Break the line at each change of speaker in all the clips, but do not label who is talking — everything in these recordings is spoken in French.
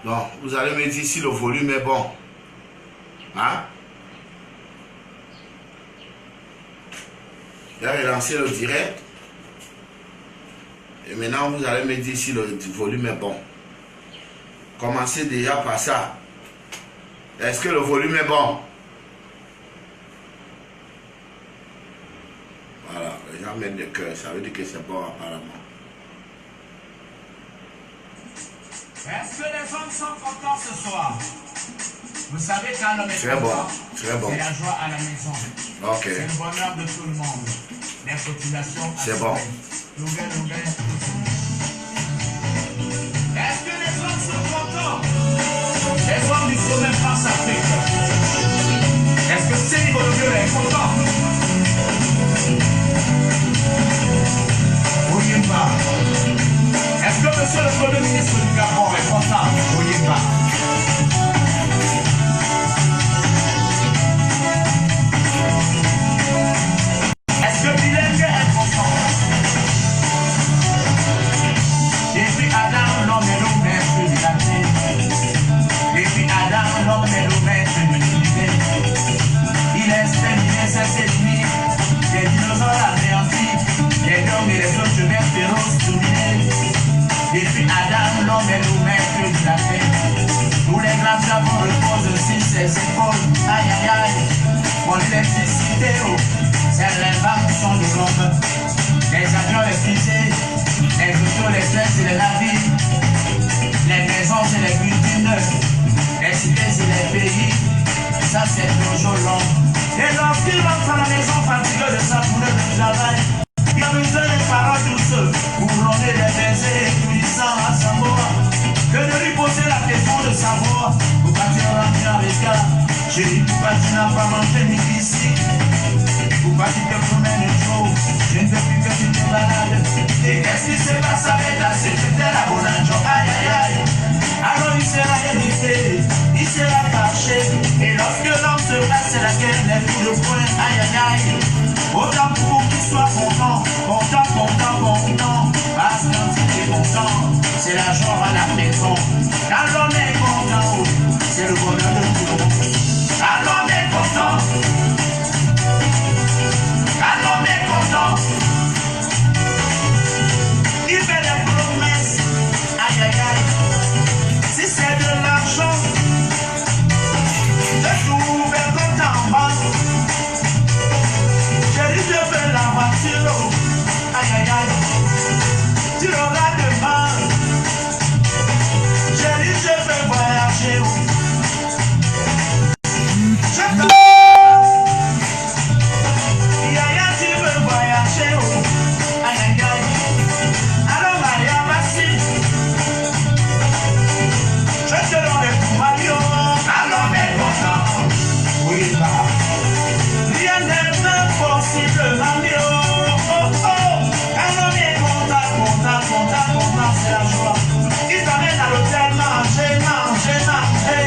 Donc, vous allez me dire si le volume est bon. Hein? J'ai relancé le direct. Et maintenant, vous allez me dire si le volume est bon. Commencez déjà par ça. Est-ce que le volume est bon? Voilà, les gens mettent des cœurs. Ça veut dire que c'est bon apparemment.
Est-ce que les hommes sont contents ce soir? Vous savez qu'un homme est
très
content,
bon, très bon.
C'est la joie à la maison.
Ok.
C'est le bonheur de tout le monde. Les populations.
C'est bon.
Est-ce que les hommes sont contents? Les hommes du sommet France Afrique. Est-ce que c'est Nicolas est content? Oyemba. Est-ce que monsieur le Premier ministre du Gabon est content? Oyemba. Est-ce que Bilengue est content? Depuis Adam, l'homme est le maître de la terre. Depuis Adam, l'homme est le maître de l'univers. Il a exterminé ses ennemis, les dinosaures anéantis, les hommes et les autres humains féroces dominés. Depuis Adam, l'homme est le maître de la terre. Tous les grands savants reposent sur ses épaules. Aïe aïe aïe, mon électricité, oh, c'est l'invention de l'homme. Les avions, les fusées, les autos, les trains et les navires, les maisons et les buildings, les cités et les pays, ça c'est toujours l'homme. Et lorsqu'il rentre à la maison fatigué de sa journée de travail, il a besoin des paroles douces pour ronder les baisers et puissants à sa mort. Que de lui poser la question de savoir pourquoi tu es rentré avec elle. J'ai dit pourquoi tu n'as pas mangé ni ici. Pourquoi tu te promènes trop? Je ne veux plus que tu te balades. Et qu'est-ce qui se passe avec ta secrétaire à Bonanjo? Aïe aïe aïe. Alors il sera évité, il sera fâché. Et lorsque l'homme se passe la guerre, les coups de poing, aïe aïe aïe. Autant pour qu'il soit content, content, content, content. Parce que quand il est content, c'est la joie à la maison. Quand l'homme est content, c'est le bonheur de tout le monde. Quand l'homme est content, quand l'homme est content, il fait des promesses, aïe aïe aïe. Si c'est de l'argent, je trouve un compte en banque. J'ai dit je veux la voiture, aïe aïe aïe. Tu l'auras demain. J'ai dit je veux voyager. Je te... Yaya, tu veux voyager, aïe aïe aïe. Alors Maria, vas-y. Je te donne tout Mario. Alors mais content. Oui, là. Rien n'est impossible, Mario. Oh, oh. Alors mais content, content, content, content, c'est la joie. Il t'amène à l'hôtel, manger, manger, manger.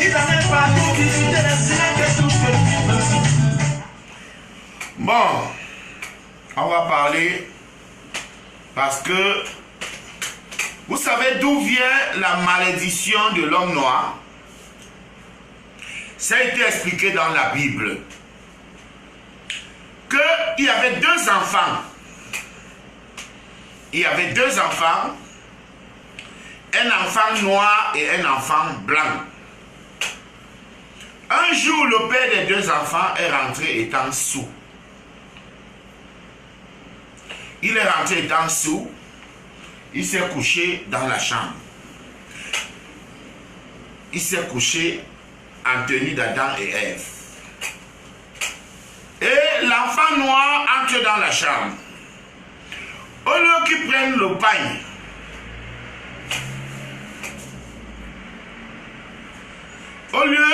Il t'amène partout, visiter les cinémas, tout ce que tu veux.
Bon, on va parler parce que vous savez d'où vient la malédiction de l'homme noir? Ça a été expliqué dans la Bible qu'il y avait deux enfants. Il y avait deux enfants, un enfant noir et un enfant blanc. Un jour, le père des deux enfants est rentré étant sourd. Il est rentré étant sourd, il s'est couché dans la chambre. Il s'est couché en tenue d'Adam et Ève. Et l'enfant noir entre dans la chambre. Au lieu qu'il prenne le pain, au lieu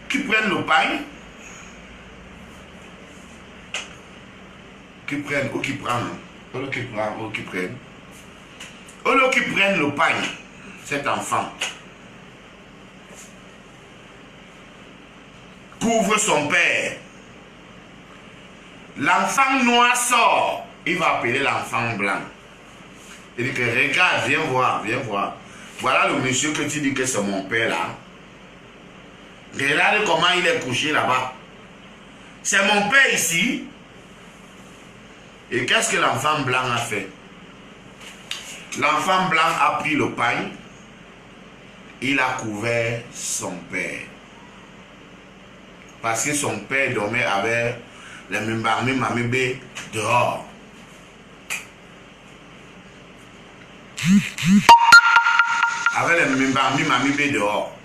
qu'il prenne le pain, qu'il prenne ou qu'il prenne, au lieu qu'il prenne ou qu'il prenne, au lieu qu'il prenne le pain, cet enfant couvre son père. L'enfant noir sort, il va appeler l'enfant blanc. Il dit que regarde, viens voir, viens voir. Voilà le monsieur que tu dis que c'est mon père là. Regarde comment il est couché là-bas. C'est mon père ici. Et qu'est-ce que l'enfant blanc a fait? L'enfant blanc a pris le pain. Il a couvert son père. Parce que son père dormait avec les Mimbami Mamibé dehors. Avec les Mimbami Mamibé dehors.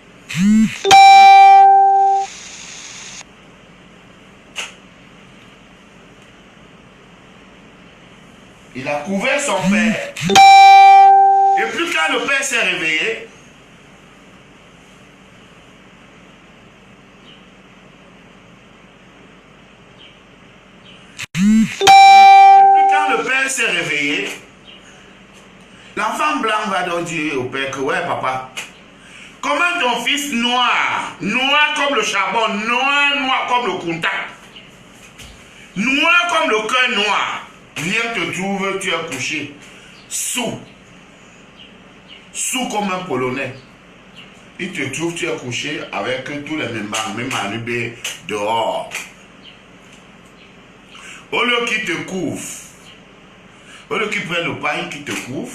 Il a couvert son père. Et puis quand le père s'est réveillé, l'enfant blanc va donc dire au père que ouais papa, comment ton fils noir, noir comme le charbon, noir comme le contact, noir comme le cœur noir, vient te trouver, tu es couché sous comme un Polonais. Il te trouve, tu es couché avec tous les mêmes manubés dehors. Au lieu qu'il te couvre, au lieu qu'il prenne le pain qui te couvre,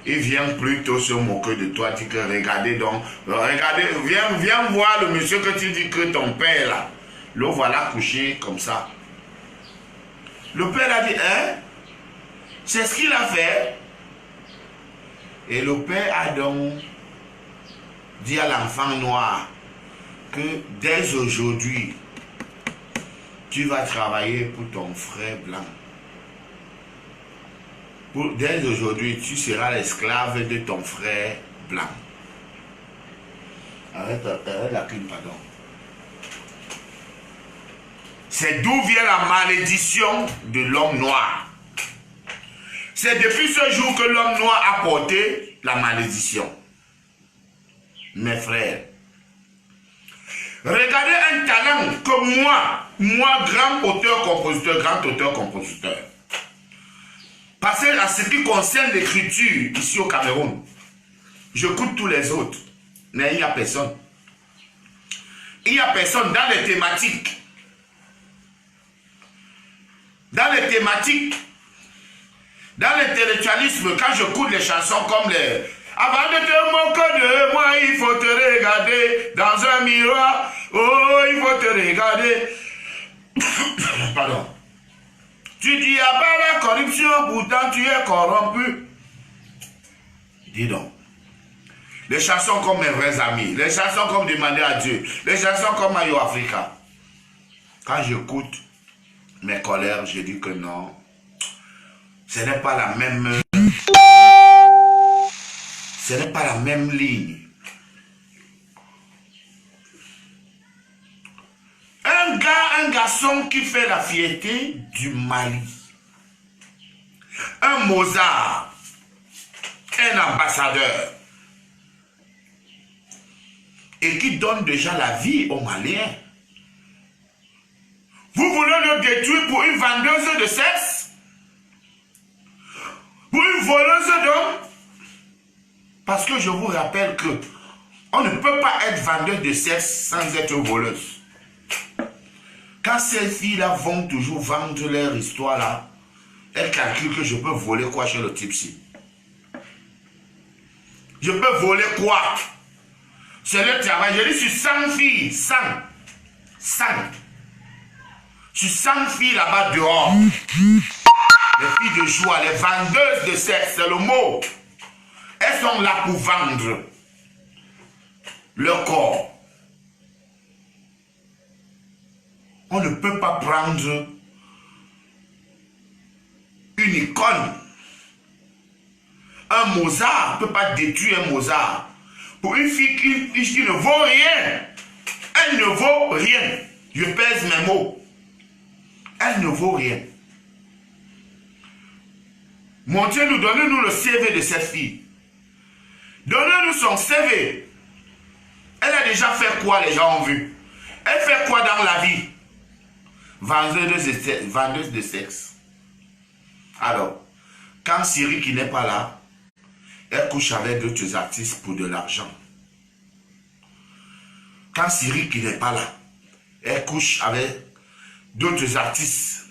il vient plutôt se moquer de toi, dit que regardez donc, regardez, viens voir le monsieur que tu dis que ton père là, le voilà couché comme ça. Le père a dit, hein, c'est ce qu'il a fait. Et le père a donc dit à l'enfant noir que dès aujourd'hui, tu vas travailler pour ton frère blanc. Dès aujourd'hui, tu seras l'esclave de ton frère blanc. Arrête la clim, pardon. C'est d'où vient la malédiction de l'homme noir. C'est depuis ce jour que l'homme noir a porté la malédiction. Mes frères, regardez un talent que moi, grand auteur-compositeur, parce que à ce qui concerne l'écriture ici au Cameroun, j'écoute tous les autres, mais il n'y a personne. Il n'y a personne dans les thématiques. Dans les thématiques, dans l'intellectualisme, quand j'écoute les chansons comme les... Avant de te moquer de moi, il faut te regarder dans un miroir. Oh, il faut te regarder. Pardon. Tu dis, ah ben la corruption, pourtant tu es corrompu. Dis donc. Les chansons comme Mes vrais amis, les chansons comme Demander à Dieu, les chansons comme Mayo Africa. Quand j'écoute mes colères, je dis que non, ce n'est pas la même... Ce n'est pas la même ligne. Un garçon qui fait la fierté du Mali. Un Mozart. Un ambassadeur. Et qui donne déjà la vie aux Maliens. Vous voulez le détruire pour une vendeuse de sexe? Pour une voleuse d'hommes? Parce que je vous rappelle que on ne peut pas être vendeur de sexe sans être voleuse. Quand ces filles-là vont toujours vendre leur histoire là, elles calculent que je peux voler quoi chez le type-ci. Je peux voler quoi? C'est le travail. Je dis sur 100 filles, 100. Sur 100 filles là-bas dehors. Les filles de joie, les vendeuses de sexe, c'est le mot. Elles sont là pour vendre leur corps. On ne peut pas prendre une icône. Un Mozart ne peut pas détruire un Mozart. Pour une fille qui ne vaut rien. Elle ne vaut rien. Je pèse mes mots. Elle ne vaut rien. Montrez-nous, donnez-nous le CV de cette fille. Donnez-nous son CV. Elle a déjà fait quoi, les gens ont vu? Elle fait quoi dans la vie? Vendeuse de sexe. Alors, quand Siri qui n'est pas là, Elle couche avec d'autres artistes pour de l'argent. Quand Siri qui n'est pas là, elle couche avec d'autres artistes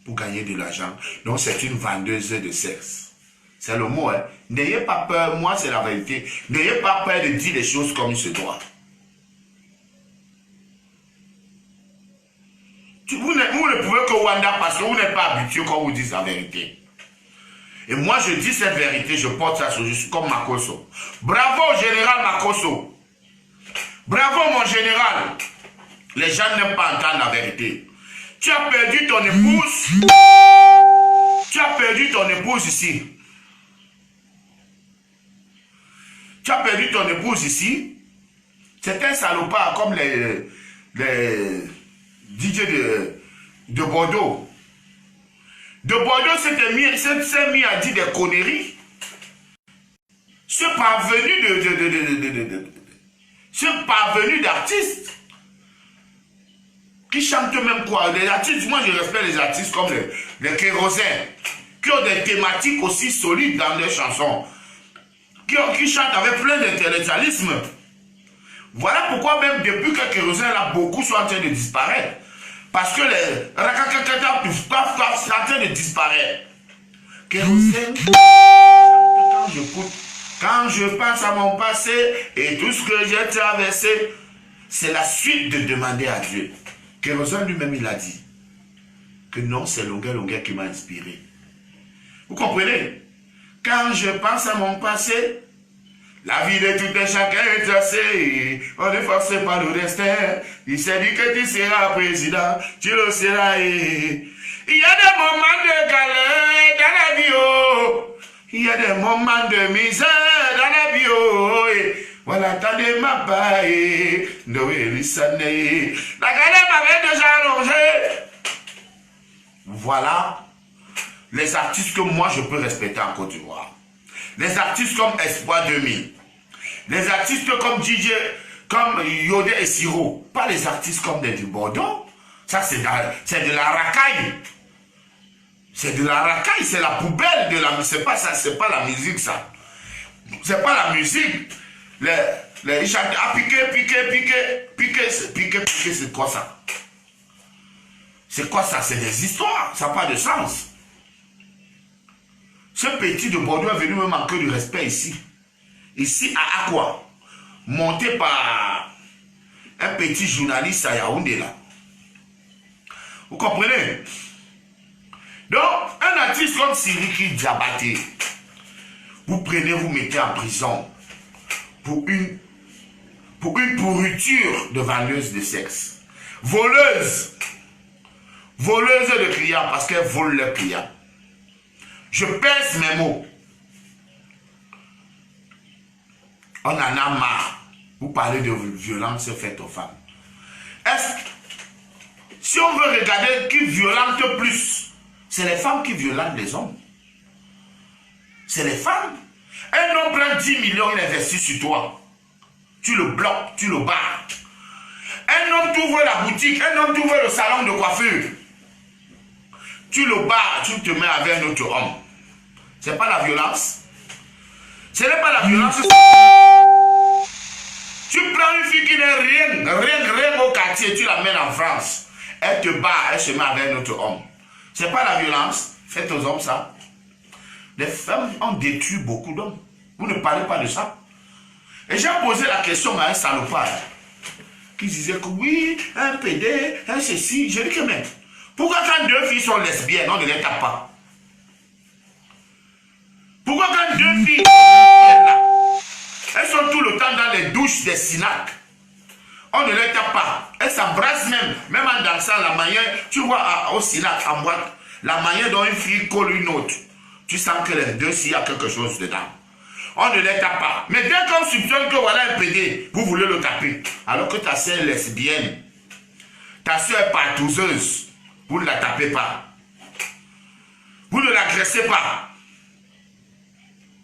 pour gagner de l'argent. Donc c'est une vendeuse de sexe. C'est le mot. Hein. N'ayez pas peur, moi c'est la vérité. N'ayez pas peur de dire les choses comme il se doit. Vous ne pouvez que Wanda parce que vous n'êtes pas habitué quand vous dites la vérité. Et moi je dis cette vérité, je porte ça sur, je suis comme Makosso. Bravo général Makosso. Bravo mon général. Les gens n'aiment pas entendre la vérité. Tu as perdu ton épouse. Tu as perdu ton épouse ici. Tu as perdu ton épouse ici. C'est un salopard comme les DJ de Bordeaux. De Bordeaux s'est mis à dire des conneries. Ce parvenu d'artistes qui chantent même quoi. Les artistes, moi je respecte les artistes comme les Kérosènes, qui ont des thématiques aussi solides dans leurs chansons, qui chantent avec plein d'intellectualisme. Voilà pourquoi même depuis que Kérosène là, beaucoup sont en train de disparaître. Parce que les sont en train de disparaître. Kérosène, quand je pense à mon passé et tout ce que j'ai traversé, c'est la suite de demander à Dieu. Kérosène lui-même, il a dit que non, c'est Longueur qui m'a inspiré. Vous comprenez? Quand je pense à mon passé, la vie de tout un chacun est tracée. On est forcé par le destin. Il s'est dit que tu seras président, tu le seras. Il y a des moments de galère dans la vie. Oh. Il y a des moments de misère dans la vie. Oh. Voilà, attendez ma paille. La galère m'avait déjà rongé. Voilà les artistes que moi je peux respecter en Côte d'Ivoire. Les artistes comme Espoir 2000. Les artistes comme DJ, comme Yodé et Siro. Pas les artistes comme des du Bordeaux. Ça, c'est de la racaille. C'est de la racaille, c'est la poubelle de la musique. C'est pas ça, c'est pas la musique, ça. C'est pas la musique. Ils chantent, ah, piqué, c'est quoi ça? C'est quoi ça? C'est des histoires, ça n'a pas de sens. Ce petit de Bordeaux est venu me manquer de respect ici. Ici à Aqua. Monté par un petit journaliste à Yaoundé là. Vous comprenez? Donc, un artiste comme Siriki Diabaté, vous prenez, vous mettez en prison pour une pourriture de vendeuse de sexe. Voleuse de clients parce qu'elle vole leurs clients. Je pèse mes mots. On en a marre. Vous parlez de violence faite aux femmes. Si on veut regarder qui violente plus, c'est les femmes qui violentent les hommes. C'est les femmes. Un homme prend 10 millions, il investit sur toi. Tu le bloques, tu le barres. Un homme t'ouvre la boutique, un homme t'ouvre le salon de coiffure. Tu le barres, tu te mets avec un autre homme. C'est pas la violence. Ce n'est pas la violence. Tu prends une fille qui n'est rien au quartier, tu l'amènes en France. Elle te bat, elle se met avec un autre homme. Ce n'est pas la violence. Faites aux hommes ça. Les femmes ont détruit beaucoup d'hommes. Vous ne parlez pas de ça. Et j'ai posé la question à un salopard qui disait que oui, un PD, un ceci. Je dis que même, pourquoi quand deux filles sont lesbiennes, on ne les tape pas? Pourquoi quand deux filles, elles sont tout le temps dans les douches des synacs, on ne les tape pas? Elles s'embrassent même en dansant la manière, tu vois au synac en boîte, la manière dont une fille colle une autre. Tu sens que les deux, s'il y a quelque chose dedans. On ne les tape pas. Mais dès qu'on soupçonne que voilà un PD, vous voulez le taper. Alors que ta soeur est lesbienne, ta soeur est partouzeuse, vous ne la tapez pas. Vous ne l'agressez pas.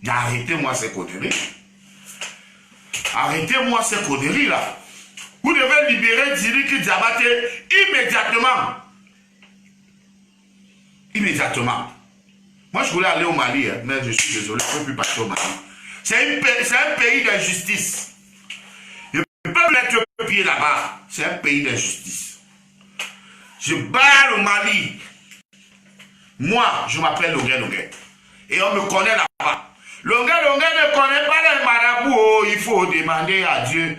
Arrêtez-moi ces conneries. Arrêtez-moi ces conneries là. Vous devez libérer Siriki Diabaté immédiatement. Immédiatement. Moi je voulais aller au Mali, hein, mais je suis désolé, je ne peux plus partir au Mali. C'est un pays d'injustice. Le peuple éthiopien là-bas, c'est un pays d'injustice. Je barre au Mali. Moi, je m'appelle Longuet Longuet. Et on me connaît là-bas. Longuet Longuet ne connaît pas les marabouts. Oh, il faut demander à Dieu.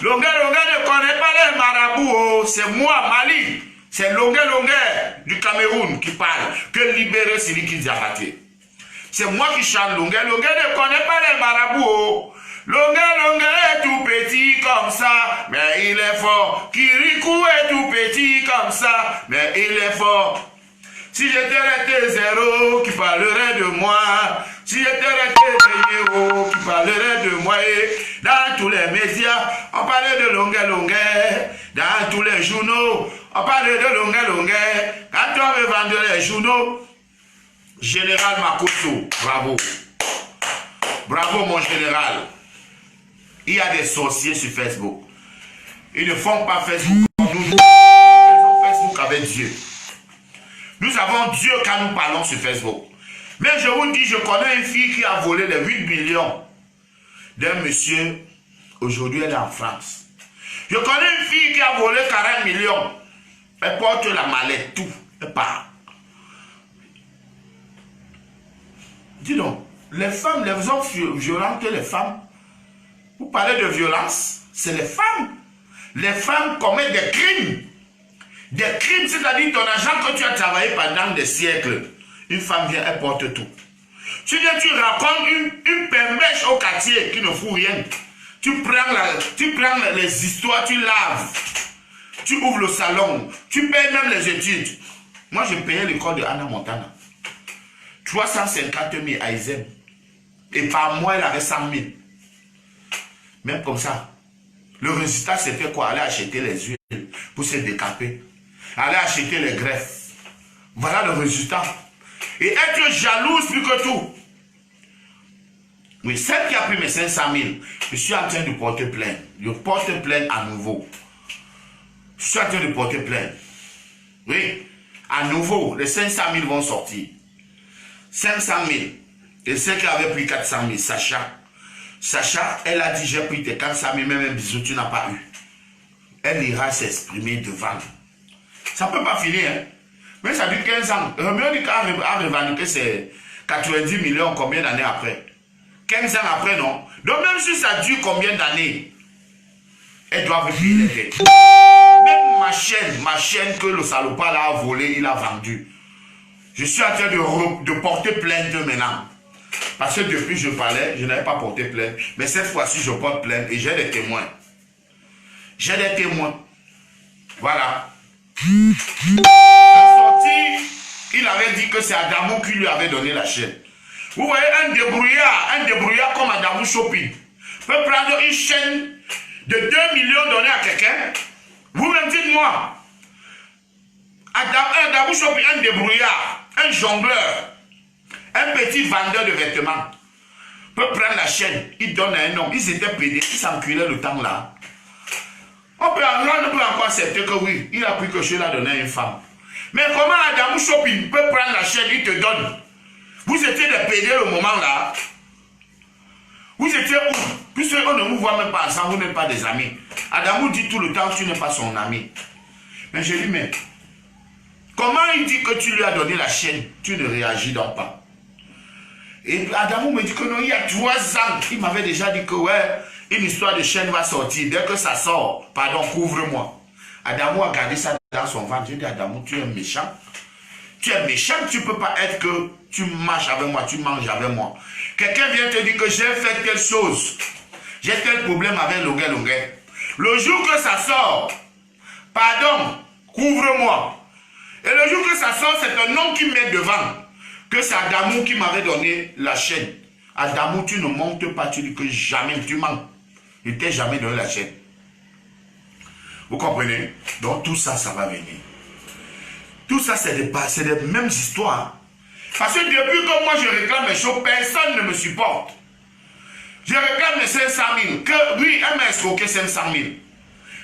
Longuet Longuet ne connaît pas les marabouts. Oh, c'est moi, Mali. C'est Longuet Longuet du Cameroun qui parle. Que libérer Siliki Diabaté. C'est moi qui chante Longuet. Longuet ne connaît pas les marabouts. Oh. Longuet Longuet est tout petit comme ça, mais il est fort. Kirikou est tout petit comme ça, mais il est fort. Si j'étais resté zéro, qui parlerait de moi? Si j'étais resté zéro, qui parlerait de moi? Et dans tous les médias, on parlait de Longuet Longuet. Dans tous les journaux, on parlait de Longuet Longuet. Quand on veut vendre les journaux, Général Makoto, bravo. Bravo mon général. Il y a des sorciers sur Facebook. Ils ne font pas Facebook comme nous. Nous faisons Facebook avec Dieu. Nous avons Dieu quand nous parlons sur Facebook. Mais je vous dis, je connais une fille qui a volé les 8 millions d'un monsieur. Aujourd'hui, elle est en France. Je connais une fille qui a volé 40 millions. Elle porte la mallette, tout. Elle part. Dis donc, les femmes, les hommes violentes, les femmes. Vous parlez de violence, c'est les femmes. Les femmes commettent des crimes. Des crimes, c'est-à-dire ton argent que tu as travaillé pendant des siècles. Une femme vient, elle porte tout. Tu viens, tu racontes une permèche au quartier qui ne fout rien. Tu prends les histoires, tu laves. Tu ouvres le salon. Tu payes même les études. Moi, j'ai payé l'école de Anna Montana. 350 000 à Isem. Et par mois, elle avait 100 000. Même comme ça. Le résultat, c'était quoi? Aller acheter les huiles pour se décaper. Aller acheter les greffes. Voilà le résultat. Et être jalouse plus que tout. Oui, celle qui a pris mes 500 000, je suis en train de porter plainte. Je porte plainte à nouveau. Je suis en train de porter plainte. Oui, à nouveau, les 500 000 vont sortir. 500 000. Et celle qui avait pris 400 000, Sacha, elle a dit, j'ai pris tes 400 000, même un bisou, tu n'as pas eu. Elle ira s'exprimer devant. Ça ne peut pas finir, hein. Mais ça dure 15 ans. Mieux dit a revendiqué ses 90 millions combien d'années après? 15 ans après, non? Donc même si ça dure combien d'années, elle doit payer les dettes. Même ma chaîne que le salopard a volé, il a vendu. Je suis en train de porter plainte maintenant. Parce que depuis je parlais, je n'avais pas porté plainte. Mais cette fois-ci, je porte plainte et j'ai des témoins. J'ai des témoins. Voilà. Sorti, il avait dit que c'est Adamou qui lui avait donné la chaîne. Vous voyez, un débrouillard comme Adamou Shopping peut prendre une chaîne de 2 millions donnée à quelqu'un. Vous-même dites-moi, Adamou Shopping, un débrouillard, un jongleur, un petit vendeur de vêtements, peut prendre la chaîne, il donne à un homme, ils étaient pédés, ils s'enculaient le temps là. On peut encore accepter que oui, il a pris que je l'ai donné à une femme. Mais comment Adamou Shopping peut prendre la chaîne, il te donne? Vous étiez des pédés au moment là. Vous étiez où? Puisqu'on ne vous voit même pas ensemble, vous n'êtes pas des amis. Adamou dit tout le temps que tu n'es pas son ami. Mais je dis, mais comment il dit que tu lui as donné la chaîne? Tu ne réagis donc pas. Et Adamou me dit que non, il y a 3 ans, il m'avait déjà dit que ouais, une histoire de chaîne va sortir. Dès que ça sort, pardon, couvre-moi. Adamou a gardé ça dans son ventre. J'ai dit, Adamou, tu es méchant. Tu es méchant, tu ne peux pas être que tu marches avec moi, tu manges avec moi. Quelqu'un vient te dire que j'ai fait telle chose. J'ai tel problème avec Longuet Longuet. Le jour que ça sort, pardon, couvre-moi. Et le jour que ça sort, c'est un nom qui met devant. Que c'est Adamou qui m'avait donné la chaîne. Adamou, tu ne montes pas, tu dis que jamais tu mens. Il ne t'ai jamais donné la chaîne. Vous comprenez? Donc tout ça, ça va venir. Tout ça, c'est des mêmes histoires. Parce que depuis que moi je réclame les choses, personne ne me supporte. Je réclame les 500 000. Que lui, elle m'a escroqué 500 000.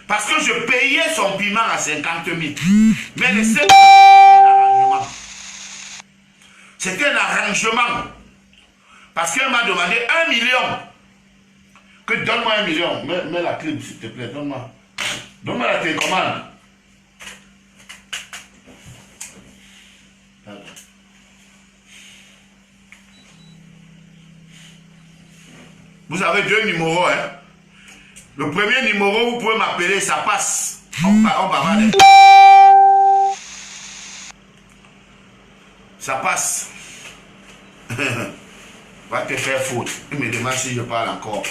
Parce que je payais son piment à 50 000. Mais les 500 000, c'était un arrangement. Parce qu'elle m'a demandé 1 million. Que donne-moi 1 million. Mets la clé, s'il te plaît, donne-moi. Donne-moi la télécommande. Vous avez 2 numéros, hein. Le premier numéro, vous pouvez m'appeler, ça passe. On bavarde. Ça passe. Va te faire faute. Il me demande si je parle encore.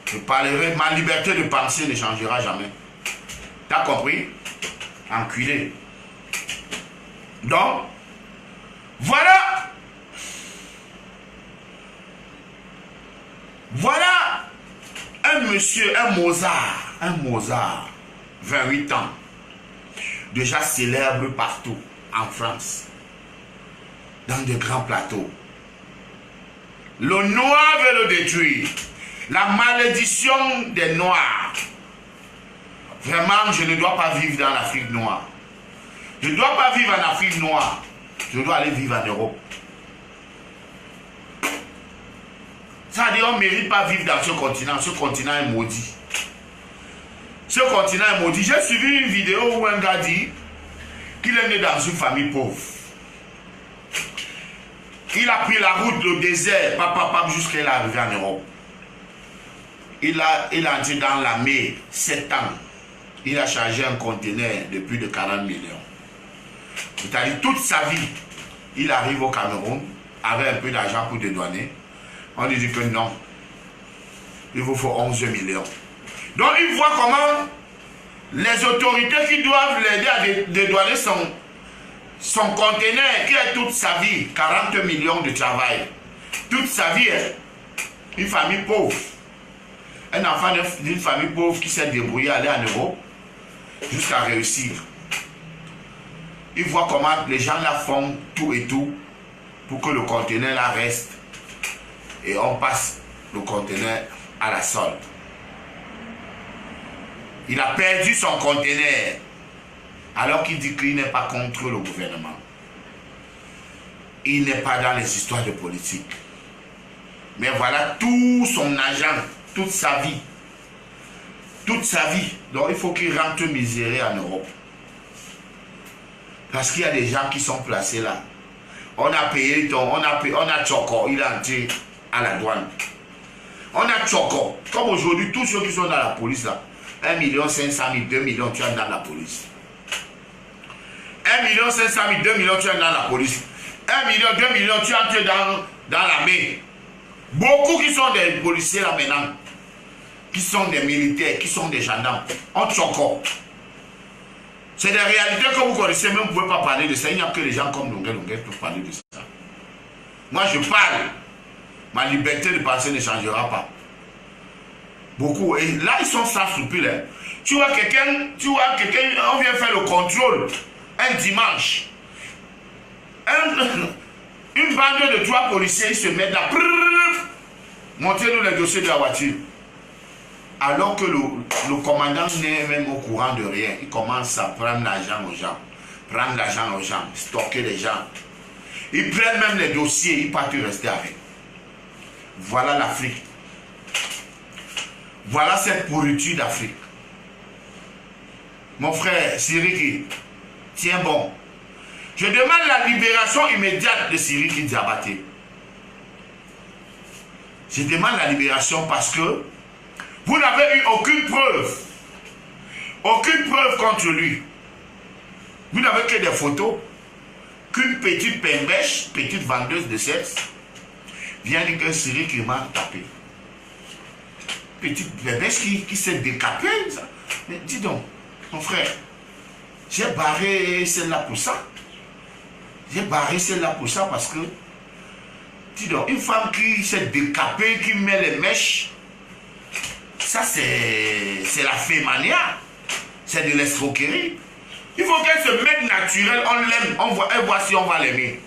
Je parlerai. Ma liberté de penser ne changera jamais. T'as compris? Enculé. Donc, voilà. Voilà un monsieur, un Mozart, 28 ans, déjà célèbre partout en France, dans de grands plateaux. Le noir veut le détruire. La malédiction des noirs. Vraiment, je ne dois pas vivre dans l'Afrique noire. Je ne dois pas vivre en Afrique noire. Je dois aller vivre en Europe. Ça veut dire qu'on ne mérite pas vivre dans ce continent. Ce continent est maudit. Ce continent est maudit. J'ai suivi une vidéo où un gars dit qu'il est né dans une famille pauvre. Il a pris la route, le désert, jusqu'à il est arrivé en Europe. Il a entré dans la mer 7 ans. Il a chargé un conteneur de plus de 40 millions. C'est-à-dire toute sa vie, il arrive au Cameroun avec un peu d'argent pour dédouaner. On lui dit que non, il vous faut 11 millions. Donc il voit comment les autorités qui doivent l'aider à dédouaner son conteneur, qui est toute sa vie, 40 millions de travail. Toute sa vie, une famille pauvre. Un enfant d'une famille pauvre qui s'est débrouillé à aller en Europe jusqu'à réussir. Il voit comment les gens là font tout et tout pour que le conteneur là reste. Et on passe le conteneur à la solde. Il a perdu son conteneur alors qu'il dit qu'il n'est pas contre le gouvernement. Il n'est pas dans les histoires de politique. Mais voilà tout son argent, toute sa vie. Toute sa vie. Donc il faut qu'il rentre miséré en Europe. Parce qu'il y a des gens qui sont placés là. On a payé, on a Tchoko, il a entré à la douane. On a Tchoko. Comme aujourd'hui, tous ceux qui sont dans la police là, 1 500 000, 2 millions, tu es dans la police. 1 500 000, 2 millions, tu es dans la police. 1 million, 2 millions, tu es dans l'armée. Beaucoup qui sont des policiers là maintenant, qui sont des militaires, qui sont des gendarmes, on Tchoko. C'est des réalités que vous connaissez, mais vous ne pouvez pas parler de ça. Il n'y a que les gens comme Longuet qui peuvent parler de ça. Moi, je parle. Ma liberté de penser ne changera pas. Beaucoup. Et là, ils sont sans scrupules. Hein. Tu vois quelqu'un, on vient faire le contrôle un dimanche. Une bande de 3 policiers, ils se mettent là. Montez-nous les dossiers de la voiture. Alors que le commandant n'est même au courant de rien. Il commence à prendre l'argent aux gens. Prendre l'argent aux gens. Stocker les gens. Ils prennent même les dossiers. Ils partent rester avec. Voilà l'Afrique. Voilà cette pourriture d'Afrique. Mon frère Siriki, tiens bon. Je demande la libération immédiate de Siriki Diabaté. Je demande la libération parce que vous n'avez eu aucune preuve. Aucune preuve contre lui. Vous n'avez que des photos. Qu'une petite pembèche, petite vendeuse de sexe, vient dire que Siriki qui m'a tapé. Petite pembèche qui s'est décapée. Mais dis donc, mon frère, j'ai barré celle-là pour ça. J'ai barré celle-là pour ça parce que, dis donc, une femme qui s'est décapée, qui met les mèches, ça c'est la fémania. C'est de l'escroquerie. Il faut qu'elle se mette naturelle, on l'aime, elle voit si on va l'aimer.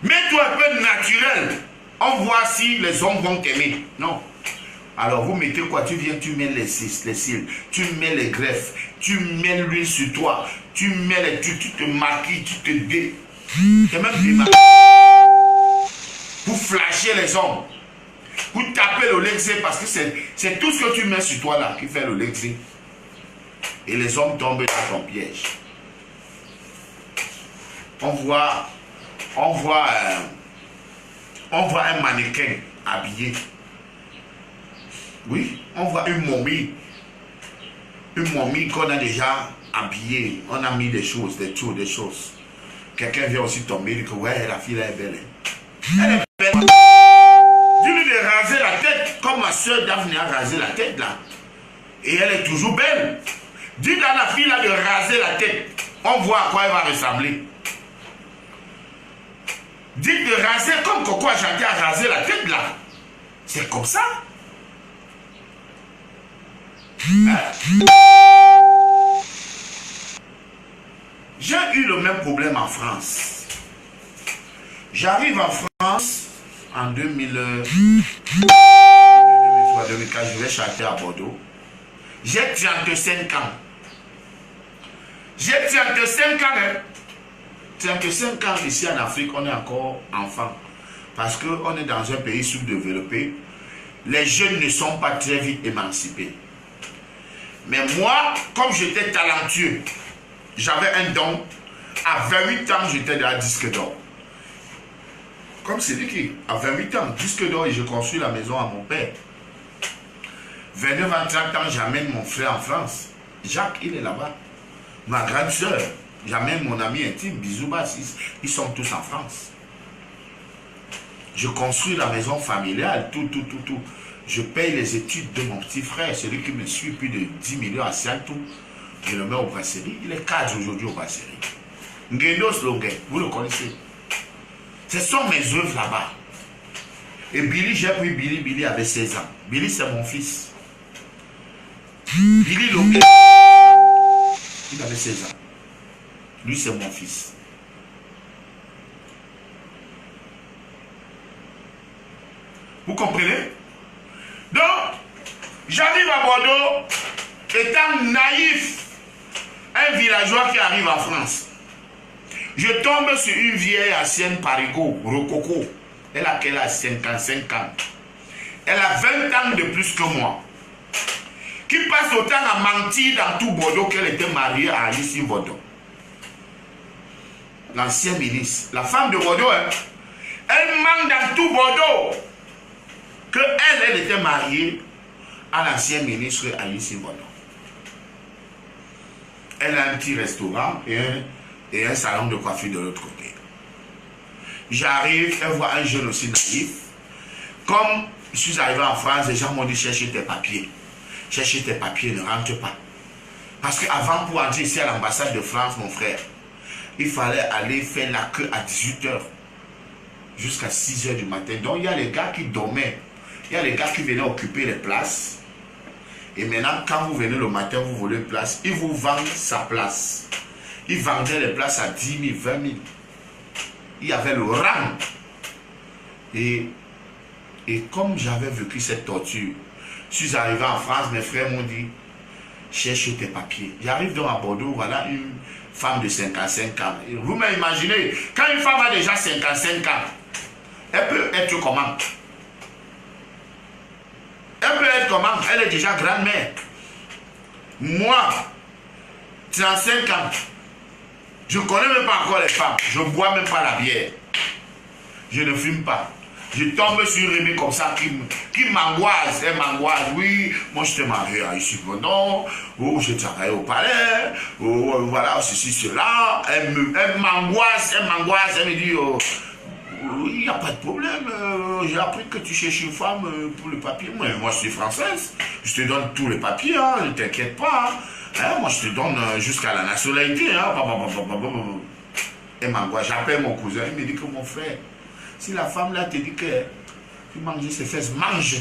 Mets-toi un peu naturel, on voit si les hommes vont t'aimer. Non. Alors vous mettez quoi? Tu viens, tu mets les cils, tu mets les greffes, tu mets l'huile sur toi, tu mets tu te maquilles, tu te dé. Et même démaquilles. Pour vous flashez les hommes. Vous tapez le lexé parce que c'est tout ce que tu mets sur toi là qui fait le lexé. Et les hommes tombent dans ton piège. On voit un mannequin habillé. Oui, on voit une momie. Une momie qu'on a déjà habillée. On a mis des choses, des choses. Quelqu'un vient aussi tomber et dit que ouais, la fille là est belle. Elle est belle. Dis-lui de raser la tête, comme ma soeur Daphné a rasé la tête là. Et elle est toujours belle. Dis à la fille là de raser la tête. On voit à quoi elle va ressembler. Dites de raser comme Coco Ashanti a rasé la tête là. C'est comme ça. J'ai eu le même problème en France. J'arrive en France en 2003-2004, je vais chanter à Bordeaux. J'ai 35 ans. J'ai 35 ans. Hein? 35 ans ici en Afrique, on est encore enfant. Parce qu'on est dans un pays sous-développé. Les jeunes ne sont pas très vite émancipés. Mais moi, comme j'étais talentueux, j'avais un don. À 28 ans, j'étais dans un disque d'or. Comme c'est dit qui, à 28 ans, disque d'or et je construis la maison à mon père. 29 à 30 ans, j'amène mon frère en France. Jacques, il est là-bas. Ma grande soeur, j'amène mon ami intime, Bisou Bassis. Ils sont tous en France. Je construis la maison familiale, tout. Je paye les études de mon petit frère, celui qui me suit plus de 10 millions à Sialtou. Je le mets au brasserie. Il est cadre aujourd'hui au brasserie. Ngendos Longuet, vous le connaissez. Ce sont mes œuvres là-bas. Et Billy, j'ai pris Billy avait 16 ans. Billy, c'est mon fils. Billy Longuet, il avait 16 ans. Lui, c'est mon fils. Vous comprenez? Donc, j'arrive à Bordeaux, étant naïf, un villageois qui arrive en France. Je tombe sur une vieille ancienne parigo, rococo. Elle a quel âge? 55 ans. Elle a 20 ans de plus que moi. Qui passe autant à mentir dans tout Bordeaux qu'elle était mariée à Alice Bordeaux. L'ancien ministre. La femme de Bordeaux, hein, elle ment dans tout Bordeaux que elle était mariée à l'ancien ministre Alice Bordeaux. Elle a un petit restaurant et un salon de coiffure de l'autre côté. J'arrive, elle voit un jeune aussi naïf. Comme je suis arrivé en France, les gens m'ont dit chercher tes papiers. Chercher tes papiers, ne rentre pas. Parce qu'avant, pour entrer ici à l'ambassade de France, mon frère, il fallait aller faire la queue à 18 h jusqu'à 6 h du matin. Donc il y a les gars qui dormaient. Il y a les gars qui venaient occuper les places. Et maintenant, quand vous venez le matin, vous voulez une place, ils vous vendent sa place. Ils vendaient les places à 10 000, 20 000. Il y avait le rang. Et comme j'avais vécu cette torture, je suis arrivé en France, mes frères m'ont dit, cherche tes papiers. J'arrive donc à Bordeaux, voilà une femme de 55 ans. Vous m'imaginez, quand une femme a déjà 55 ans, elle peut être comment? Elle peut être comment? Elle est déjà grand-mère. Moi, 35 ans, je ne connais même pas encore les femmes. Je ne bois même pas la bière. Je ne fume pas. Je tombe sur Rémi comme ça qui m'angoisse. Elle m'angoisse. Oui, moi je te marié à ici. Non, oh, je travaille au palais. Oh, voilà, ceci, cela. Elle m'angoisse. Elle me dit, oh, il n'y a pas de problème. J'ai appris que tu cherches une femme pour le papier. Moi, je suis française. Je te donne tous les papiers. Hein, ne t'inquiète pas. Hein, moi, je te donne jusqu'à la nationalité. Hein. Elle m'angoisse. J'appelle mon cousin. Il me dit que mon frère, si la femme là te dit que tu manges ses fesses, mange.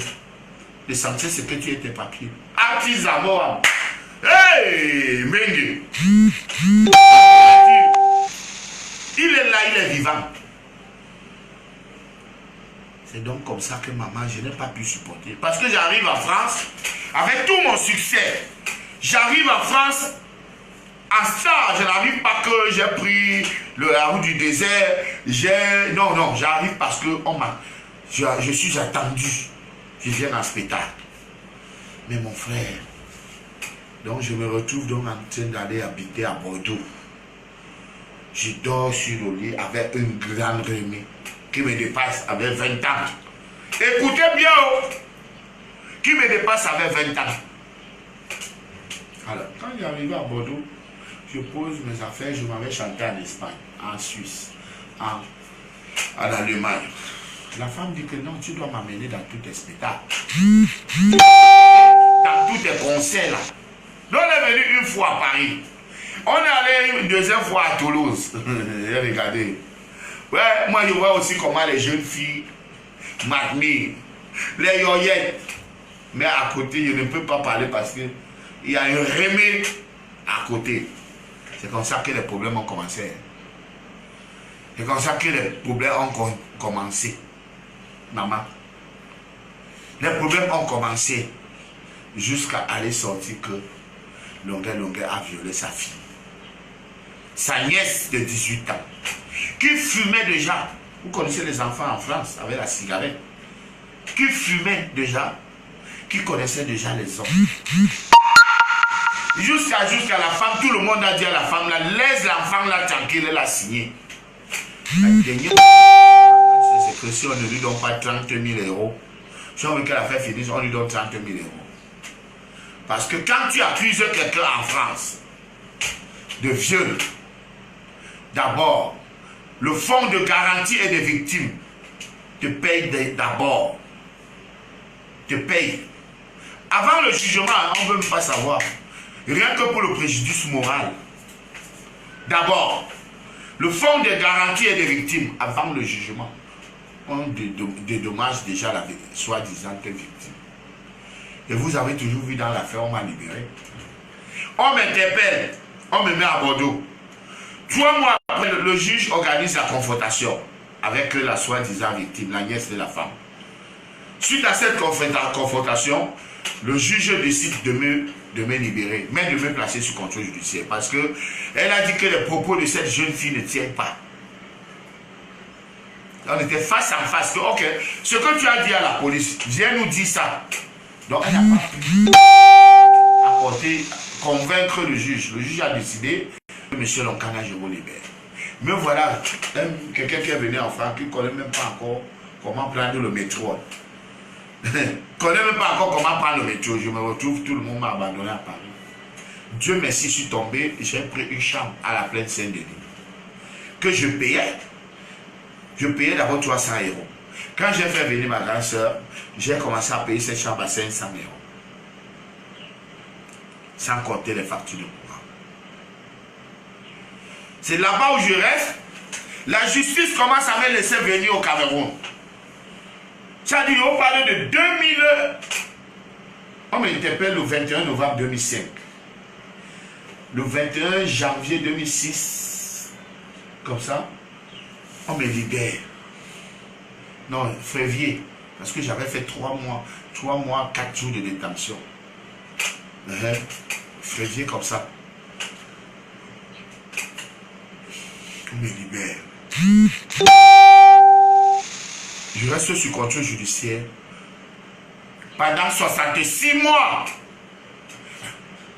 L'essentiel, c'est que tu aies tes papiers. Artiste à mort. Hey, Mengue. Il est là, il est vivant. C'est donc comme ça que maman, je n'ai pas pu supporter. Parce que j'arrive en France, avec tout mon succès, j'arrive en France, en star, je n'arrive pas que j'ai pris la route du désert, non, j'arrive parce que Je suis attendu. Je viens en spectacle. Mais mon frère, donc je me retrouve donc en train d'aller habiter à Bordeaux. Je dors sur le lit avec une grande remise qui me dépasse avec 20 ans. Écoutez bien, oh, qui me dépasse avec 20 ans. Alors, quand j'arrive à Bordeaux, je pose mes affaires, je m'en vais chanter en Espagne, en Suisse, en Allemagne. La femme dit que non, tu dois m'amener dans tous tes spectacles. Dans tous tes concerts là. Donc on est venu une fois à Paris. On est allé une deuxième fois à Toulouse. Regardez. Ouais, moi je vois aussi comment les jeunes filles m'admirent. Les yoyettes. Mais à côté, je ne peux pas parler parce qu'il y a une remède à côté. C'est comme ça que les problèmes ont commencé. C'est comme ça que les problèmes ont commencé. Maman. Les problèmes ont commencé jusqu'à aller sortir que Longuet a violé sa fille. Sa nièce de 18 ans. Qui fumait déjà. Vous connaissez les enfants en France avec la cigarette. Qui fumait déjà. Qui connaissait déjà les hommes. Jusqu'à la femme, tout le monde a dit à la femme là, laisse l'enfant là tranquille, elle a signé. La dernière c'est que si on ne lui donne pas 30 000 €, si on veut que l'affaire finisse, on lui donne 30 000 €. Parce que quand tu accuses quelqu'un en France de viol, d'abord, le fonds de garantie et des victimes te paye d'abord. Te paye. Avant le jugement, on ne veut même pas savoir. Rien que pour le préjudice moral. D'abord, le fonds de garantie et des victimes, avant le jugement, on dédommage déjà la soi-disant victime. Et vous avez toujours vu dans l'affaire, on m'a libéré. On m'interpelle, on me met à Bordeaux. 3 mois après, le juge organise la confrontation avec la soi-disant victime, la nièce de la femme. Suite à cette confrontation, le juge décide de me libérer, mais de me placer sous contrôle judiciaire. Parce qu'elle a dit que les propos de cette jeune fille ne tiennent pas. On était face à face. Que, ok, ce que tu as dit à la police, viens nous dire ça. Donc elle n'a pas pu apporter, convaincre le juge. Le juge a décidé que M. Lonkana, je vous libère. Mais voilà, quelqu'un qui est venu en France, qui ne connaît même pas encore comment prendre le métro. Je ne connais même pas encore comment prendre le métro. Je me retrouve, tout le monde m'a abandonné à Paris. Dieu merci, je suis tombé, j'ai pris une chambre à la plaine Saint-Denis. Que je payais. Je payais d'abord 300 €. Quand j'ai fait venir ma grande soeur, j'ai commencé à payer cette chambre à 500 €. Sans compter les factures de courant. C'est là-bas où je reste. La justice commence à me laisser venir au Cameroun. C'est-à-dire, on parle de 2000. On m'interpelle le 21 novembre 2005. Le 21 janvier 2006. Comme ça, on me libère. Non, février. Parce que j'avais fait 3 mois, 4 jours de détention. Février comme ça. On me libère. Je reste sous contrôle judiciaire pendant 66 mois.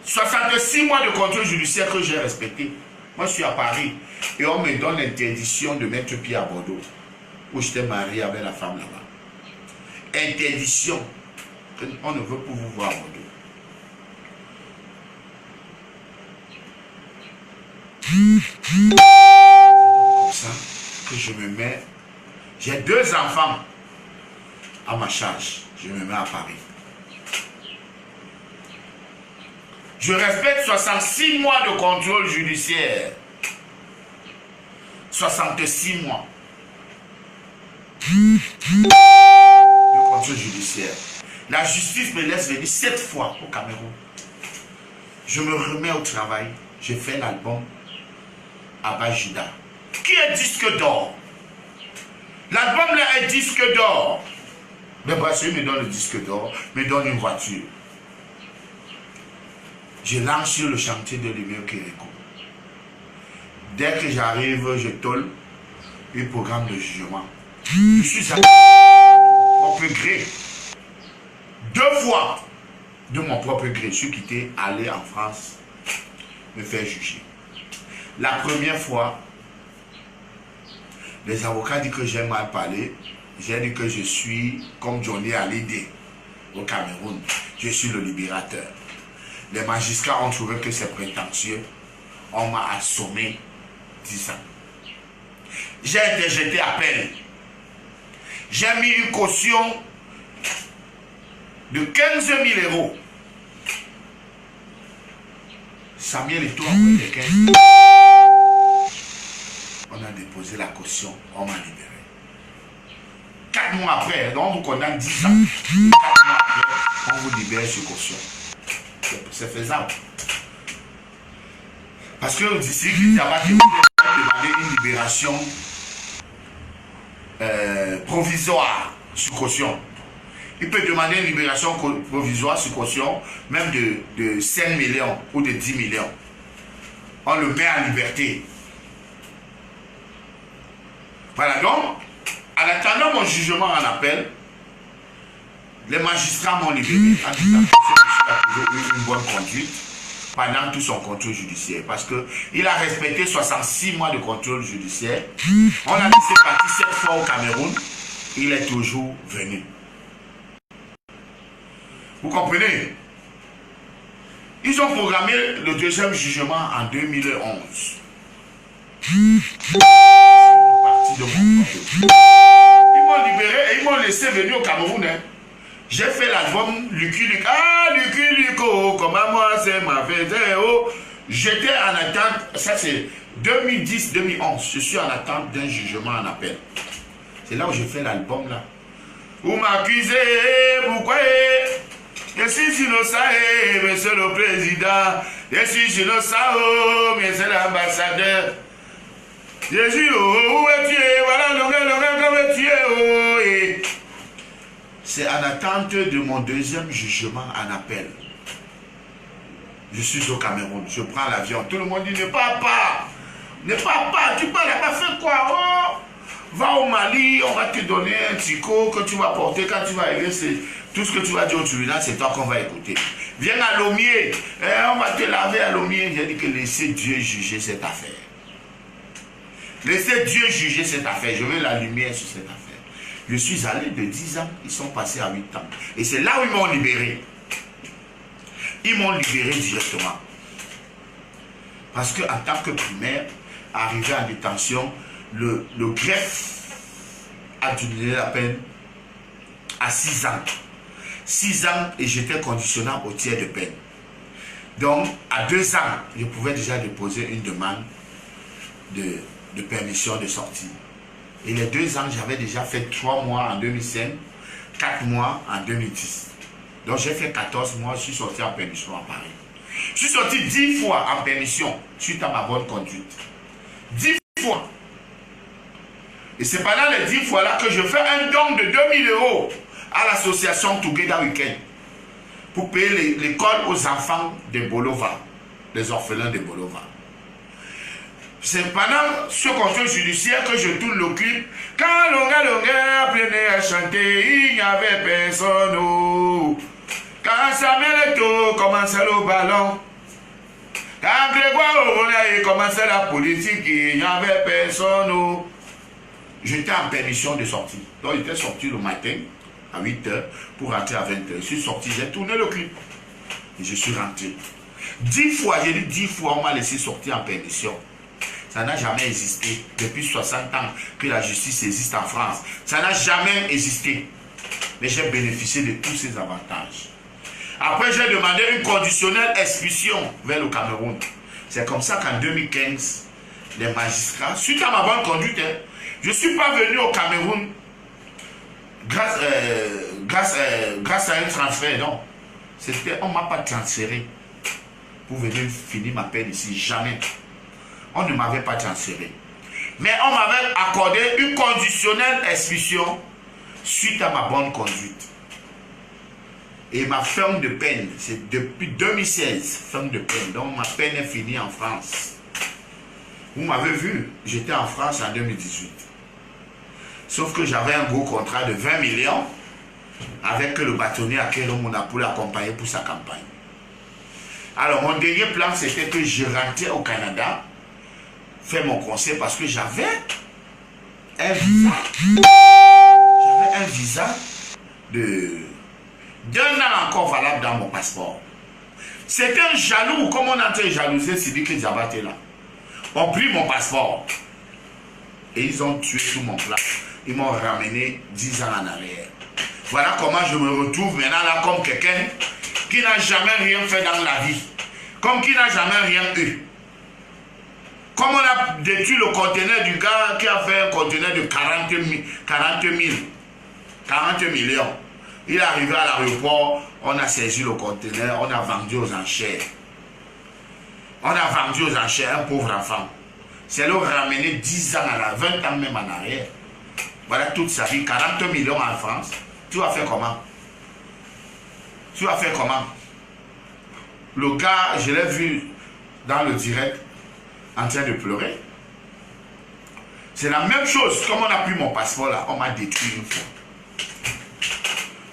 66 mois de contrôle judiciaire que j'ai respecté. Moi, je suis à Paris et on me donne l'interdiction de mettre pied à Bordeaux, où j'étais marié avec la femme là-bas. Interdiction. On ne veut pas vous voir à Bordeaux. C'est donc comme ça que je me mets. J'ai 2 enfants à ma charge. Je me mets à Paris. Je respecte 66 mois de contrôle judiciaire. 66 mois de contrôle judiciaire. La justice me laisse venir 7 fois au Cameroun. Je me remets au travail. Je fais l'album Abba Juda, qui est disque d'or. L'album là est disque d'or. Le bracelet me donne le disque d'or, me donne une voiture. Je lance sur le chantier de Lumière Kéréko. Dès que j'arrive, je tôle un programme de jugement. Je suis à propre gré. 2 fois de mon propre gré, je suis quitté, aller en France, me faire juger. La première fois, les avocats disent que j'ai mal parlé. J'ai dit que je suis comme Johnny Hallyday au Cameroun. Je suis le libérateur. Les magistrats ont trouvé que c'est prétentieux. On m'a assommé 10 ans. J'ai interjeté appel. J'ai mis une caution de 15 000 euros. Samuel et toi, les 15 000. On a déposé la caution, on m'a libéré. 4 mois après, donc on vous condamne 10 ans. 4 mois après, on vous libère sur caution. C'est faisable. Parce que d'ici, il y a demandé une libération provisoire sur caution. Il peut demander une libération provisoire sur caution, même de 5 millions ou de 10 millions. On le met en liberté. Voilà, donc, en attendant mon jugement en appel, les magistrats m'ont libéré en disant que je a toujours eu une bonne conduite pendant tout son contrôle judiciaire. Parce qu'il a respecté 66 mois de contrôle judiciaire. On a laissé partir 7 fois au Cameroun. Il est toujours venu. Vous comprenez? Ils ont programmé le deuxième jugement en 2011. De mon ils m'ont libéré et ils m'ont laissé venir au Cameroun. Hein. J'ai fait l'album Lucky Luke. Ah, Lucky Luke, oh, comment moi c'est ma fête. Oh. J'étais en attente, ça c'est 2010-2011. Je suis en attente d'un jugement en appel. C'est là où j'ai fait l'album là. Vous m'accusez, pourquoi? Je suis innocent, monsieur le président. Je suis innocent, monsieur l'ambassadeur. Jésus, où es-tu? Voilà, comment es-tu? Oh, c'est en attente de mon deuxième jugement en appel. Je suis au Cameroun, je prends l'avion. Tout le monde dit, ne pars pas. Ne pars pas, tu pars là-bas, fais quoi? Oh, va au Mali, on va te donner un tico que tu vas porter quand tu vas arriver. Tout ce que tu vas dire au tribunal, c'est toi qu'on va écouter. Viens à Lommier, on va te laver à Lommier. J'ai dit que laissez Dieu juger cette affaire. Laissez Dieu juger cette affaire. Je veux la lumière sur cette affaire. Je suis allé de 10 ans, ils sont passés à 8 ans. Et c'est là où ils m'ont libéré. Ils m'ont libéré directement. Parce qu'en tant que primaire, arrivé en détention, le greffe a donné la peine à 6 ans. 6 ans et j'étais conditionnable au tiers de peine. Donc, à 2 ans, je pouvais déjà déposer une demande de permission de sortie. Et les 2 ans, j'avais déjà fait 3 mois en 2005, 4 mois en 2010. Donc j'ai fait 14 mois, je suis sorti en permission à Paris. Je suis sorti 10 fois en permission suite à ma bonne conduite. 10 fois. Et c'est pendant les 10 fois là que je fais un don de 2000 € à l'association Together Weekend pour payer l'école aux enfants de Bolova, les orphelins de Bolova. C'est pendant ce contrôle judiciaire que je tourne le clip. Quand Longa apprenait à chanter, il n'y avait personne. Oh. Quand Samuel Eto'o commençait le ballon, quand Grégoire commençait la politique, il n'y avait personne. Oh. J'étais en permission de sortie. Donc j'étais sorti le matin à 8 h pour rentrer à 20 h. Je suis sorti, j'ai tourné le clip. Et je suis rentré. 10 fois, j'ai dit 10 fois, on m'a laissé sortir en permission. Ça n'a jamais existé. Depuis 60 ans que la justice existe en France. Ça n'a jamais existé. Mais j'ai bénéficié de tous ces avantages. Après, j'ai demandé une conditionnelle expulsion vers le Cameroun. C'est comme ça qu'en 2015, les magistrats, suite à ma bonne conduite, je ne suis pas venu au Cameroun grâce à un transfert, non. On ne m'a pas transféré pour venir finir ma peine ici, jamais. On ne m'avait pas transféré. Mais on m'avait accordé une conditionnelle expulsion suite à ma bonne conduite. Et ma ferme de peine, c'est depuis 2016, ferme de peine. Donc ma peine est finie en France. Vous m'avez vu, j'étais en France en 2018. Sauf que j'avais un gros contrat de 20 millions avec le bâtonnier à quel on a pour l'accompagner pour sa campagne. Alors, mon dernier plan, c'était que je rentrais au Canada, faire mon conseil parce que j'avais un visa. J'avais un visa d'un an encore valable dans mon passeport. C'était un jaloux, comme on a été jalousé, Sidiki Diabaté là. On pris mon passeport et ils ont tué tout mon plan. Ils m'ont ramené 10 ans en arrière. Voilà comment je me retrouve maintenant là comme quelqu'un qui n'a jamais rien fait dans la vie. Comme qui n'a jamais rien eu. Comme on a détruit le conteneur du gars qui a fait un conteneur de 40 millions. Il est arrivé à l'aéroport, on a saisi le conteneur, on a vendu aux enchères. On a vendu aux enchères un pauvre enfant. C'est leur ramener 10 ans, 20 ans même en arrière. Voilà toute sa vie, 40 millions en France. Tu vas faire comment? Tu vas faire comment? Le gars, je l'ai vu dans le direct en train de pleurer. C'est la même chose. Comme on a pris mon passeport là, on m'a détruit une fois.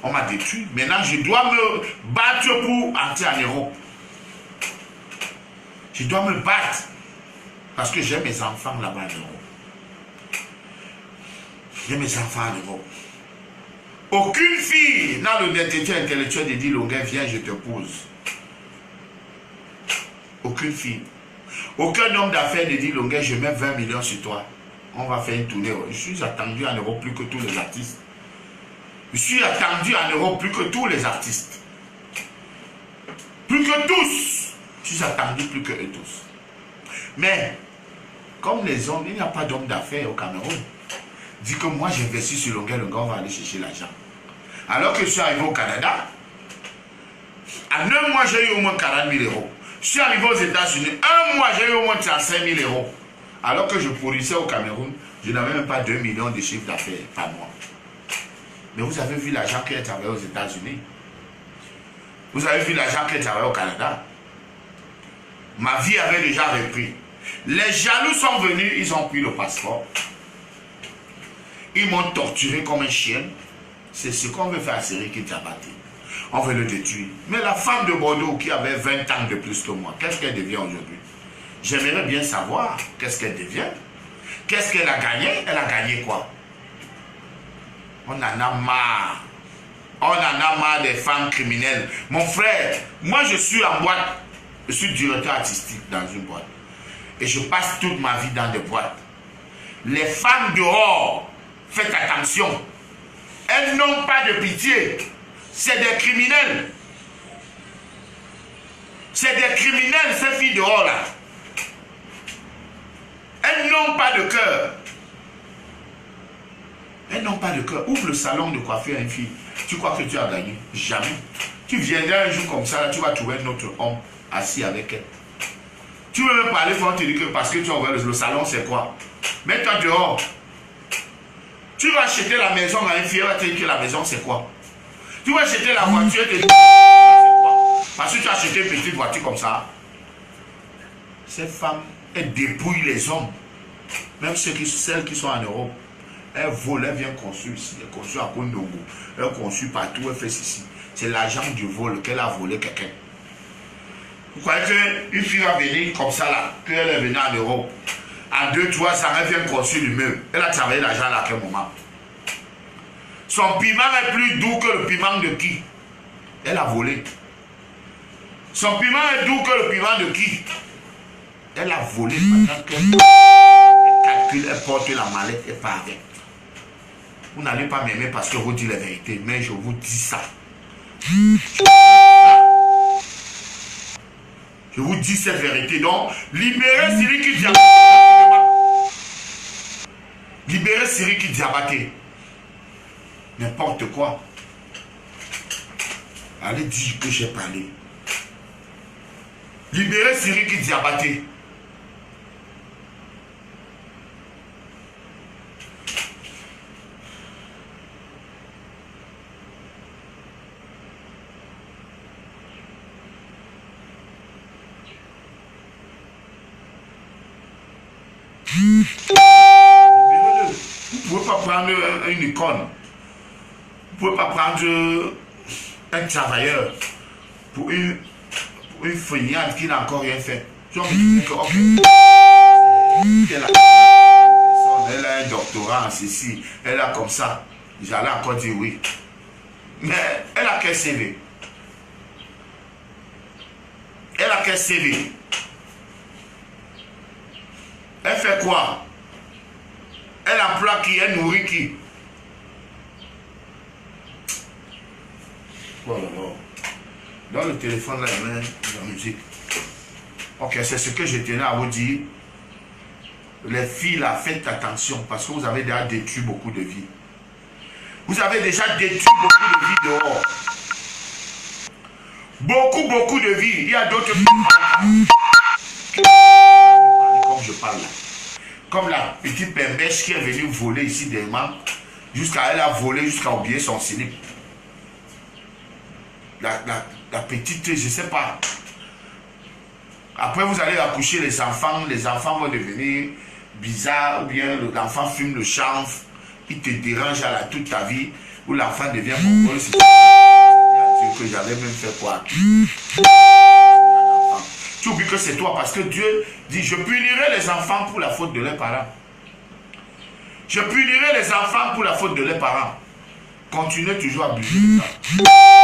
On m'a détruit. Maintenant, je dois me battre pour entrer en Europe. Je dois me battre. Parce que j'ai mes enfants là-bas en Europe. J'ai mes enfants en Europe. Aucune fille dans l'honnêteté intellectuelle de dire Longuet, viens, je te pose. Aucune fille. Aucun homme d'affaires ne dit Longuet, je mets 20 millions sur toi. On va faire une tournée. Je suis attendu en Europe plus que tous les artistes. Je suis attendu en Europe plus que tous les artistes. Plus que tous. Je suis attendu plus que eux tous. Mais, comme les hommes, il n'y a pas d'homme d'affaires au Cameroun. Dit que moi j'investis sur Longuet, on va aller chercher l'argent. Alors que je suis arrivé au Canada, en un mois j'ai eu au moins 40 000 euros. Je suis arrivé aux États-Unis, un mois j'ai eu au moins 35 000 euros. Alors que je produisais au Cameroun, je n'avais même pas 2 millions de chiffre d'affaires par mois. Mais vous avez vu l'argent qui est travaillé aux États-Unis. Vous avez vu l'argent qui est travaillé au Canada. Ma vie avait déjà repris. Les jaloux sont venus, ils ont pris le passeport. Ils m'ont torturé comme un chien. C'est ce qu'on veut faire à Sidiki Diabaté. On veut le détruire. Mais la femme de Bordeaux qui avait 20 ans de plus que moi, qu'est-ce qu'elle devient aujourd'hui? J'aimerais bien savoir qu'est-ce qu'elle devient. Qu'est-ce qu'elle a gagné? Elle a gagné quoi? On en a marre. On en a marre des femmes criminelles. Mon frère, moi je suis en boîte. Je suis directeur artistique dans une boîte. Et je passe toute ma vie dans des boîtes. Les femmes dehors, faites attention. Elles n'ont pas de pitié. C'est des criminels. C'est des criminels, ces filles dehors là. Elles n'ont pas de cœur. Elles n'ont pas de cœur. Ouvre le salon de coiffure à une fille. Tu crois que tu as gagné? Jamais. Tu viendras un jour comme ça, là, tu vas trouver un autre homme assis avec elle. Tu veux me parler, il faut te dire que parce que tu as ouvert le salon, c'est quoi? Mets-toi dehors. Tu vas acheter la maison à une fille, elle va te dire que la maison, c'est quoi? Tu vas acheter la voiture, elle te dit c'est quoi? Parce que tu as acheté une petite voiture comme ça. Ces femmes, elles dépouillent les hommes. Même celles qui sont en Europe. Elles volent, elles viennent construire ici. Elles construisent à Kondongo. Elles construisent partout, elles font ceci. C'est l'argent du vol qu'elle a volé quelqu'un. Vous croyez qu'une fille va venir comme ça là, qu'elle est venue en Europe, en 2-3 ans, elle vient construire l'immeuble. Elle a travaillé l'argent à quel moment? Son piment est plus doux que le piment de qui? Elle a volé. Son piment est doux que le piment de qui? Elle a volé pendant qu'elle calcule, elle porte la mallette et part avec. Vous n'allez pas m'aimer parce que je vous dis la vérité, mais je vous dis ça. Je vous dis cette vérité. Donc, libérez Sidiki Diabaté. Libérez Sidiki Diabaté. N'importe quoi. Allez dire que j'ai parlé. Libérez Sidiki Diabaté. Libérez-le. Vous ne pouvez pas prendre une icône. Vous ne pouvez pas prendre un travailleur pour une feignante qui n'a encore rien fait. Tu vas me dire que, ok, elle a un doctorat en ceci, elle a comme ça. J'allais encore dire oui. Mais elle a quel CV? Elle a quel CV? Elle fait quoi? Elle emploie qui? Elle nourrit qui? Oh là là. Dans le téléphone là, il y a la musique. Ok, c'est ce que je tenais à vous dire. Les filles là, faites attention parce que vous avez déjà détruit beaucoup de vies. Vous avez déjà détruit beaucoup de vies dehors. Beaucoup de vies. Il y a d'autres filles. Comme je parle là. Comme la petite pembèche qui est venue voler ici des membres. Elle a volé jusqu'à oublier son slip. La petite, je ne sais pas. Après, vous allez accoucher les enfants vont devenir bizarres, ou bien l'enfant fume le chanvre, il te dérange toute ta vie, ou l'enfant devient mongol. C'est que j'avais même fait quoi? Tu oublies que c'est toi, parce que Dieu dit, je punirai les enfants pour la faute de leurs parents. Je punirai les enfants pour la faute de leurs parents. Continuez toujours à abuser de ça.